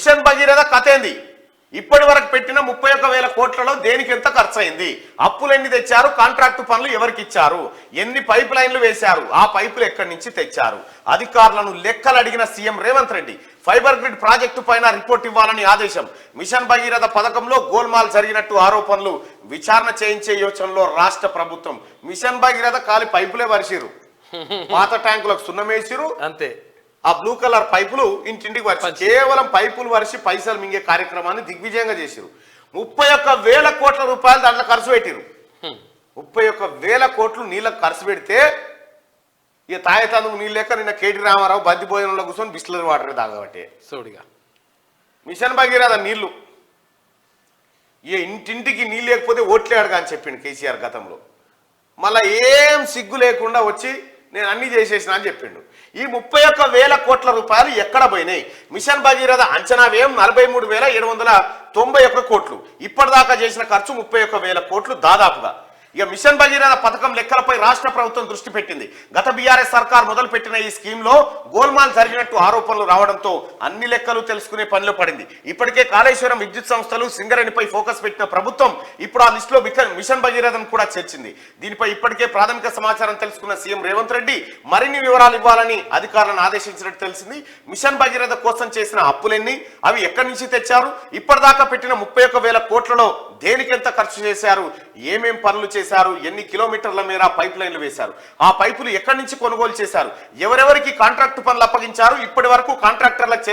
Machine Bhagiratha కథ ఏంది? ఇప్పటి వరకు పెట్టిన 31,000 కోట్లలో దేనికి ఎంత ఖర్చు అయింది? అప్పులు ఎన్ని తెచ్చారు? కాంట్రాక్టు పనులు ఎవరికి ఇచ్చారు? ఎన్ని పైప్ లైన్లు వేశారు? ఆ పైపులు ఎక్కడి నుంచి తెచ్చారు? అధికారులను లెక్కలు అడిగిన CM Revanth Reddy fibre grid project పైన రిపోర్ట్ ఇవ్వాలని ఆదేశం. మిషన్ భగీరథ పథకంలో గోల్మాల్ జరిగినట్టు ఆరోపణలు, విచారణ చేయించే యోచనలో రాష్ట్ర ప్రభుత్వం. మిషన్ భగీరథ కాలి పైపులే వరిసిరు, పాత ట్యాంకులకు సున్నమేసిరు, అంతే. ఆ బ్లూ కలర్ పైపులు ఇంటింటికి వరిచి కేవలం పైపులు వరిసి పైసలు మింగే కార్యక్రమాన్ని దిగ్విజయంగా చేసిరు. 31,000 కోట్ల రూపాయలు దాంట్లో ఖర్చు పెట్టిరు. 31,000 కోట్లు నీళ్ళకు ఖర్చు పెడితే ఇక తాగేతందుకు నీళ్ళు లేక నిన్న కేటీ రామారావు బంతి భోజనంలో కూర్చొని బిస్లరీ వాటర్ తాగబట్టే సోడిగా. మిషన్ భగీరథ నీళ్లు ఇక ఇంటింటికి నీళ్ళు లేకపోతే ఓట్లే అడగా అని చెప్పిండు కేసీఆర్ గతంలో. మళ్ళీ ఏం సిగ్గు లేకుండా వచ్చి నేను అన్ని చేసేసిన అని చెప్పిండు. ఈ 31,000 కోట్ల రూపాయలు ఎక్కడ పోయినాయి? మిషన్ భగీరథ అంచనా వ్యయం 43,791 కోట్లు. ఇప్పటిదాకా చేసిన ఖర్చు 31,000 కోట్లు దాదాపుగా. ఇక మిషన్ భగీరథ పథకం లెక్కలపై రాష్ట్ర ప్రభుత్వం దృష్టి పెట్టింది. గత బీఆర్ఎస్ సర్కార్ మొదలుపెట్టిన ఈ స్కీమ్లో గోల్మాల్ జరిగినట్టు ఆరోపణలు రావడంతో అన్ని లెక్కలు తెలుసుకునే పనిలో పడింది. ఇప్పటికే కాళేశ్వరం విద్యుత్ సంస్థలు సింగరేణిపై ఫోకస్ పెట్టిన ప్రభుత్వం ఇప్పుడు ఆ లిస్టులో మిషన్ భగీరథను కూడా చేర్చింది. దీనిపై ఇప్పటికే ప్రాథమిక సమాచారం తెలుసుకున్న సీఎం రేవంత్ రెడ్డి మరిన్ని వివరాలు ఇవ్వాలని అధికారులను ఆదేశించినట్టు తెలిసింది. మిషన్ భగీరథ కోసం చేసిన అప్పులెన్ని, అవి ఎక్కడి నుంచి తెచ్చారు, ఇప్పటిదాకా పెట్టిన 31,000 కోట్లలో దేనికి ఎంత ఖర్చు చేశారు, ఏమేం పనులు చేశారు, ఎన్ని కిలోమీటర్ల మేర పైప్ లైన్లు వేశారు, ఆ పైపులు ఎక్కడి నుంచి కొనుగోలు చేశారు, ఎవరెవరికి కాంట్రాక్టు పనులు అప్పగించారు, ఇప్పటి వరకు కాంట్రాక్టర్లకు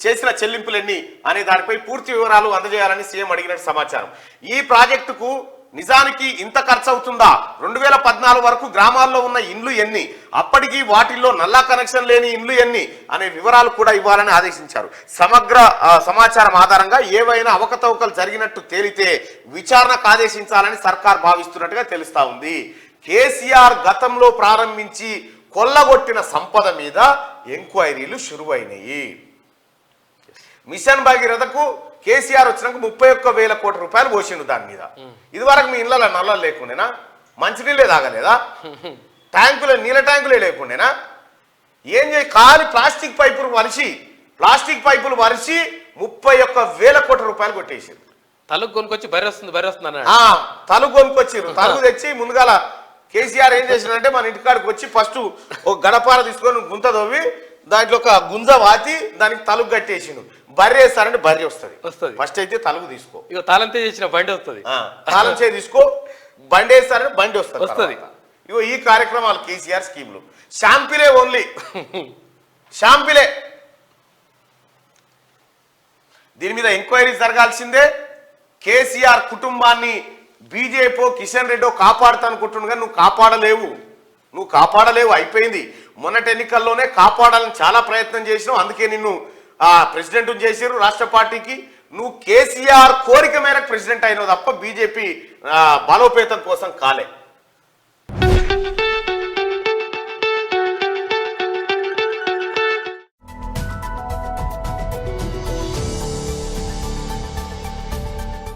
చేసిన చెల్లింపులు ఎన్ని అనే దానిపై పూర్తి వివరాలు అందజేయాలని సీఎం అడిగినట్టు సమాచారం. ఈ ప్రాజెక్టుకు నిజానికి ఇంత ఖర్చు అవుతుందా? 2014 వరకు గ్రామాల్లో ఉన్న ఇండ్లు ఎన్ని, అప్పటికి వాటిల్లో నల్లా కనెక్షన్ లేని ఇండ్లు ఎన్ని అనే వివరాలు కూడా ఇవ్వాలని ఆదేశించారు. సమగ్ర సమాచారం ఆధారంగా ఏవైనా అవకతవకలు జరిగినట్టు తేలితే విచారణకు ఆదేశించాలని సర్కార్ భావిస్తున్నట్టుగా తెలుస్తా ఉంది. కేసీఆర్ గతంలో ప్రారంభించి కొల్లగొట్టిన సంపద మీద ఎంక్వైరీలు షురువైనాయి. మిషన్ భగీరథకు కేసీఆర్ వచ్చినాక 31,000 కోట్ల రూపాయలు పోసిండు దాని మీద. ఇది వరకు మీ ఇళ్ళలో నల్లలు లేకుండేనా? మంచినీళ్ళే తాగలేదా? నీళ్ళ ట్యాంకులే లేకుండేనా? ఏం చేయి ఖాళీ ప్లాస్టిక్ పైపులు వరిసి 31,000 కోట్ల రూపాయలు కొట్టేసారు. తలుగు కొనుకొచ్చి బర్రె వస్తుంది తలుగు కొనుకొచ్చారు. తలుగు తెచ్చి ముందుగాల కేసీఆర్ ఏం చేసినంటే మన ఇంటికాడికి వచ్చి ఫస్ట్ ఒక గడపార తీసుకొని గుంత తవ్వి దాంట్లో ఒక గుంజ వాతి దానికి తలుగు కట్టేసిండు. బర్రె వేస్తారంటే బర్రె వస్తుంది. ఫస్ట్ అయితే తలుగు తీసుకో, ఇక తాళంతే చేసిన బండి వస్తుంది. తాళం చే తీసుకో, బండి వేస్తారంటే బండి వస్తుంది. ఇగో ఈ కార్యక్రమాలు కేసీఆర్ స్కీమ్లు. షాంపిలే ఓన్లీ షాంపిలే. దీని మీద ఎంక్వైరీ జరగాల్సిందే. కేసీఆర్ కుటుంబాన్ని బీజేపీ కిషన్ రెడ్డి కాపాడుతానుకుంటుండగా నువ్వు కాపాడలేవు, అయిపోయింది. మొన్నటి ఎన్నికల్లోనే కాపాడాలని చాలా ప్రయత్నం చేసినావు, అందుకే నిన్ను ప్రెసిడెంట్ చేసారు రాష్ట్ర పార్టీకి. నువ్వు కేసీఆర్ కోరిక మేరకు ప్రెసిడెంట్ అయినావు తప్ప బీజేపీ బలోపేతం కోసం కాలే.